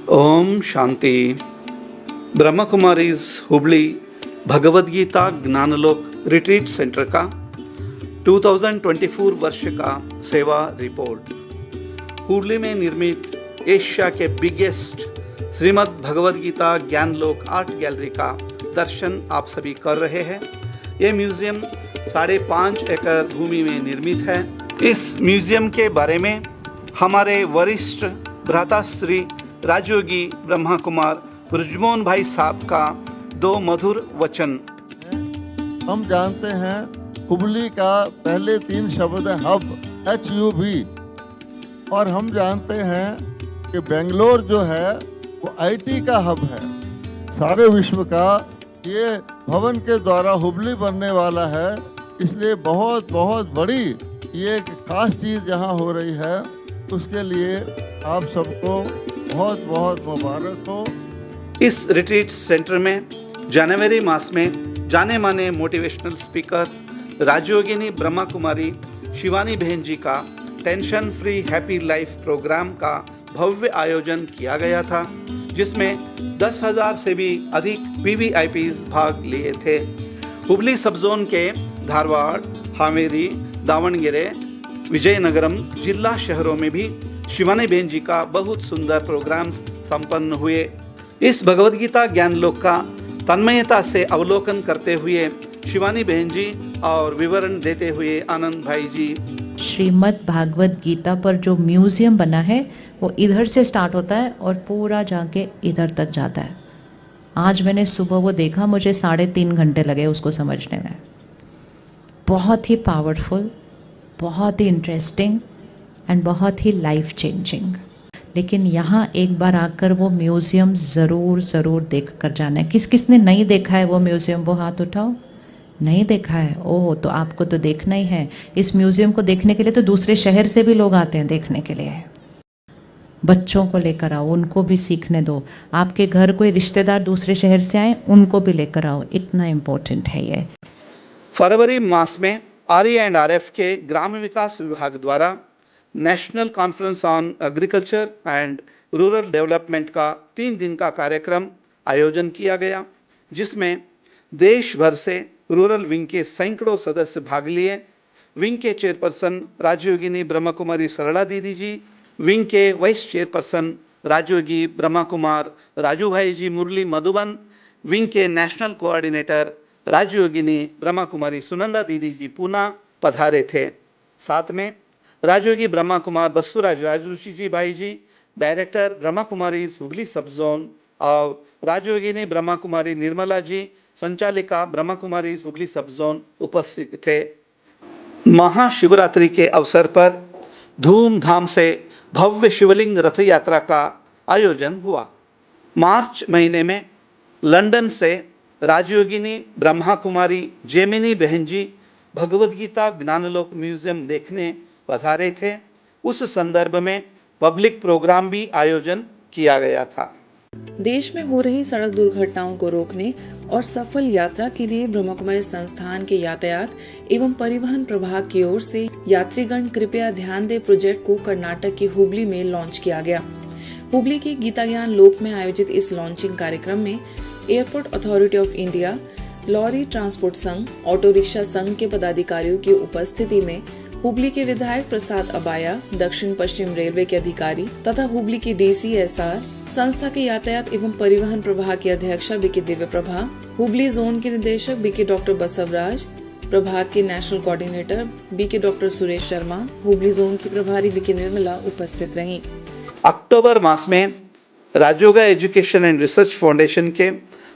Om Shanti. Brahma Kumaris Hubli Bhagavad Gita Gyanlok retreat centre का 2024 वर्ष का सेवा रिपोर्ट। हुबली में निर्मित एशिया के biggest Shrimad Bhagavad Gita Gyanlok art gallery का दर्शन आप सभी कर रहे हैं। ये म्यूजियम 5.5 एकड़ भूमि में निर्मित है। इस म्यूजियम के बारे में हमारे वरिष्ठ भ्राता श्री राजयोगी ब्रह्मा कुमार ब्रजमोहन भाई साहब का 2 मधुर वचन। हम जानते हैं हुबली का पहले 3 शब्द है हब, HUB, और हम जानते हैं कि बेंगलोर जो है वो IT का हब है। सारे विश्व का ये भवन के द्वारा हुबली बनने वाला है, इसलिए बहुत बहुत बड़ी ये खास चीज़ यहाँ हो रही है। उसके लिए आप सबको बहुत बहुत मुबारक हो। इस रिट्रीट सेंटर में जनवरी मास में जाने माने मोटिवेशनल स्पीकर राजयोगिनी ब्रह्मा कुमारी शिवानी बहन जी का tension free happy life programme का भव्य आयोजन किया गया था, जिसमें 10,000 से भी अधिक VVIPs भाग लिए थे। हुबली सब जोन के धारवाड़, हावेरी, दावणगेरे, विजयनगरम जिला शहरों में भी शिवानी बहन जी का बहुत सुंदर प्रोग्राम्स संपन्न हुए। इस भगवद गीता ज्ञानलोक का तन्मयता से अवलोकन करते हुए शिवानी बहन जी और विवरण देते हुए आनंद भाई जी, श्रीमद् भागवत गीता पर जो म्यूज़ियम बना है वो इधर से स्टार्ट होता है और पूरा जाके इधर तक जाता है। आज मैंने सुबह वो देखा, मुझे 3.5 घंटे लगे उसको समझने में। बहुत ही पावरफुल, बहुत ही इंटरेस्टिंग एंड बहुत ही लाइफ चेंजिंग। लेकिन यहाँ एक बार आकर वो म्यूज़ियम ज़रूर देख कर जाना है। किस किस ने नहीं देखा है वो म्यूज़ियम, वो हाथ उठाओ। नहीं देखा है? ओह, तो आपको तो देखना ही है। इस म्यूज़ियम को देखने के लिए तो दूसरे शहर से भी लोग आते हैं देखने के लिए। बच्चों को लेकर आओ, उनको भी सीखने दो। आपके घर कोई रिश्तेदार दूसरे शहर से आए, उनको भी लेकर आओ। इतना इम्पोर्टेंट है ये। फरवरी मास में RE&RF के ग्राम विकास विभाग द्वारा national conference on agriculture and rural development का 3 दिन का कार्यक्रम आयोजन किया गया, जिसमें देश भर से रूरल विंग के सैकड़ों सदस्य भाग लिए। विंग के चेयरपर्सन राजयोगिनी ब्रह्मा कुमारी सरला दीदी जी, विंग के वाइस चेयरपर्सन राजयोगी ब्रह्मा कुमार राजू भाई जी मुरली मधुबन, विंग के नेशनल कोऑर्डिनेटर राजयोगिनी ब्रह्मा कुमारी सुनंदा दीदी जी पूना पधारे थे। साथ में राजयोगी ब्रह्मा कुमार बसुराज राजऋषि जी भाई जी, director Brahma Kumari Hubli sub zone, और राजयोगिनी ब्रह्मा कुमारी निर्मला जी, संचालिका ब्रह्मा कुमारी हुबली सब जोन उपस्थित थे। महाशिवरात्रि के अवसर पर धूमधाम से भव्य शिवलिंग रथ यात्रा का आयोजन हुआ। मार्च महीने में लंदन से राजयोगिनी ब्रह्मा कुमारी जेमिनी बहन जी भगवद गीता ज्ञानलोक म्यूजियम देखने पधारे थे। उस संदर्भ में पब्लिक प्रोग्राम भी आयोजन किया गया था। देश में हो रही सड़क दुर्घटनाओं को रोकने और सफल यात्रा के लिए ब्रह्मा कुमारी संस्थान के यातायात एवं परिवहन प्रभाग की ओर से यात्रीगण कृपया ध्यान दे प्रोजेक्ट को कर्नाटक की हुबली में लॉन्च किया गया। हुबली के गीता ज्ञान लोक में आयोजित इस लॉन्चिंग कार्यक्रम में airport authority of India, lorry transport संघ, ऑटो रिक्शा संघ के पदाधिकारियों की उपस्थिति में हुबली के विधायक प्रसाद अबाया, दक्षिण पश्चिम रेलवे के अधिकारी तथा हुबली की DCSR संस्था के यातायात एवं परिवहन प्रभाग की अध्यक्षा बीके दिव्य प्रभा, हुबली जोन के निदेशक बीके डॉक्टर बसवराज, प्रभाग के national coordinator BK doctor Suresh Sharma, Hubli zone की प्रभारी बीके निर्मला उपस्थित रहीं। अक्टूबर मास में Rajyoga education and research foundation के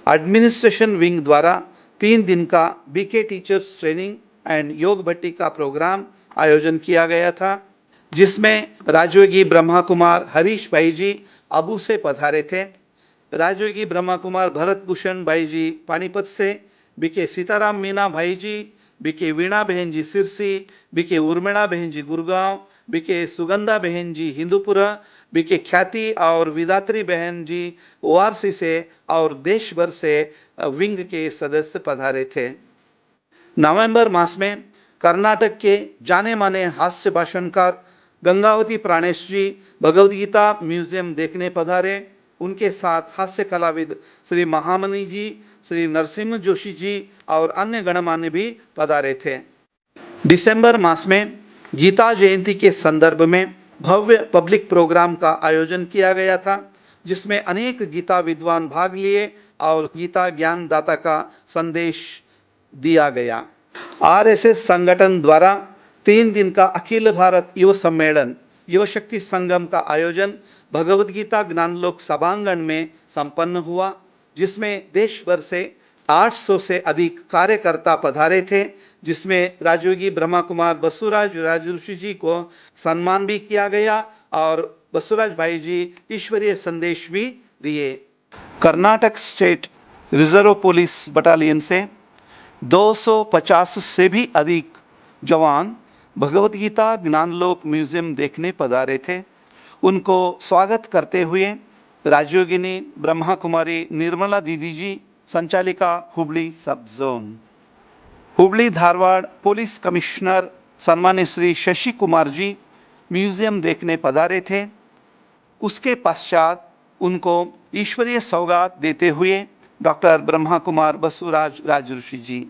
एडमिनिस्ट्रेशन विंग द्वारा 3 दिन का BK टीचर्स ट्रेनिंग एंड योग भट्टी का प्रोग्राम आयोजन किया गया था, जिसमें राजयोगी ब्रह्मा कुमार हरीश भाई जी अबू से पधारे थे। राजयोगी ब्रह्मा कुमार भरत भूषण भाई जी पानीपत से, BK सीताराम मीना भाई जी, BK वीणा बहन जी सिरसी, BK उर्मिला बहन जी गुड़गांव, BK सुगंधा बहन जी हिंदूपुरा, BK ख्याति और विदात्री बहन जी ORC से और देश भर से विंग के सदस्य पधारे थे। नवंबर मास में कर्नाटक के जाने माने हास्य भाषणकार गंगावती प्राणेश जी भगवद गीता म्यूजियम देखने पधारे। उनके साथ हास्य कलाविद श्री महामनी जी, श्री नरसिम्हा जोशी जी और अन्य गणमान्य भी पधारे थे। दिसंबर मास में गीता जयंती के संदर्भ में भव्य पब्लिक प्रोग्राम का आयोजन किया गया था, जिसमें अनेक गीता विद्वान भाग लिए और गीता ज्ञान दाता का संदेश दिया गया। आरएसएस संगठन द्वारा 3 दिन का अखिल भारत युवा सम्मेलन युवा शक्ति संगम का आयोजन भगवद गीता ज्ञानलोक सभांगण में संपन्न हुआ, जिसमें देश भर से 800 से अधिक कार्यकर्ता पधारे थे, जिसमें राजयोगी ब्रह्मा कुमार बसुराज राजऋषि जी को सम्मान भी किया गया और बसुराज भाई जी ईश्वरीय संदेश भी दिए। Karnataka state reserve police battalion से 250 से भी अधिक जवान भगवद गीता ज्ञानलोक म्यूजियम देखने पधारे थे। उनको स्वागत करते हुए राजयोगिनी ब्रह्मा कुमारी निर्मला दीदी जी, संचालिका Hubli sub zone, Hubli Dharwad police commissioner सम्मान्य श्री शशि कुमार जी म्यूजियम देखने पधारे थे। उसके पश्चात उनको ईश्वरीय सौगात देते हुए डॉक्टर ब्रह्मा कुमार बसुराज राजऋषि जी।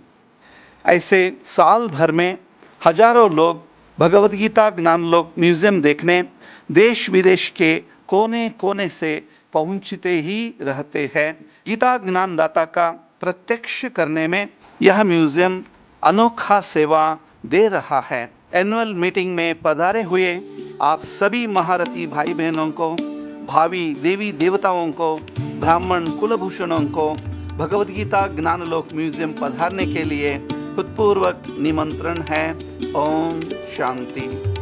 ऐसे साल भर में हजारों लोग भगवद गीता ज्ञानलोक म्यूजियम देखने देश विदेश के कोने कोने से पहुंचते ही रहते हैं। गीता ज्ञानदाता का प्रत्यक्ष करने में यह म्यूजियम अनोखा सेवा दे रहा है। एनुअल मीटिंग में पधारे हुए आप सभी महारथी भाई बहनों को, भावी देवी देवताओं को, ब्राह्मण कुलभूषणों को भगवद गीता ज्ञानलोक म्यूजियम पधारने के लिए हृदयपूर्वक निमंत्रण है। ओम शांति।